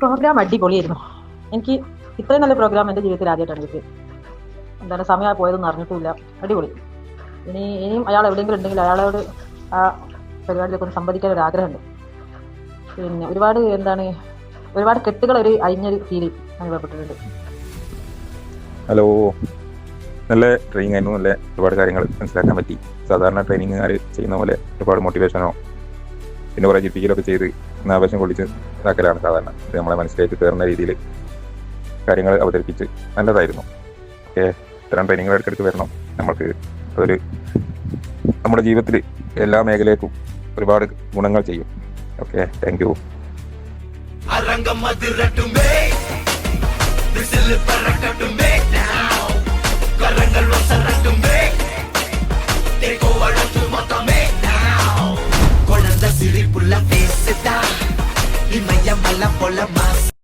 Programme അടിപൊളിയായിരുന്നു. എനിക്ക് ഇത്രയും നല്ല പ്രോഗ്രാം എൻ്റെ ജീവിതത്തിൽ ആദ്യമായിട്ടാണ് കിട്ടിയത്. എന്താണ് സമയം പോയതൊന്നും അറിഞ്ഞിട്ടില്ല. അടിപൊളി. ഇനിയും അയാൾ എവിടെയെങ്കിലും ഉണ്ടെങ്കിൽ അയാളോട് ആ പരിപാടിയിലൊക്കെ ഒന്ന് സംവദിക്കാൻ ഒരു ആഗ്രഹമുണ്ട്. പിന്നെ ഒരുപാട് കെട്ടുകൾ ഒരു അഴിഞ്ഞൊരു ഫീൽ അനുഭവപ്പെട്ടിട്ടുണ്ട്. ഹലോ, നല്ല ട്രെയിനിങ് ആയിരുന്നു. നല്ല ഒരുപാട് കാര്യങ്ങൾ മനസ്സിലാക്കാൻ പറ്റി. സാധാരണ ട്രെയിനിങ്ങുകാർ ചെയ്യുന്ന പോലെ ഒരുപാട് മോട്ടിവേഷനോ പിന്നെ കുറേ ജിപ്പിക്കലൊക്കെ ചെയ്ത് ആവേശം കൊള്ളിച്ച് ഇതാക്കലാണ് സാധാരണ. ഇത് നമ്മളെ മനസ്സിലേക്ക് കയറുന്ന രീതിയിൽ കാര്യങ്ങൾ അവതരിപ്പിച്ച് നല്ലതായിരുന്നു. ഓക്കെ, ഇത്തരം ട്രെയിനിങ്ങൾ ഇടയ്ക്കിടയ്ക്ക് വരണം. നമ്മൾക്ക് അതൊരു നമ്മുടെ ജീവിതത്തിൽ എല്ലാ മേഖലയ്ക്കും ഒരുപാട് ഗുണങ്ങൾ ചെയ്യും. Okay, thank you. Kuழந்த சிரிப்புள்ள பேசுதா இமயமல போல மாஸ்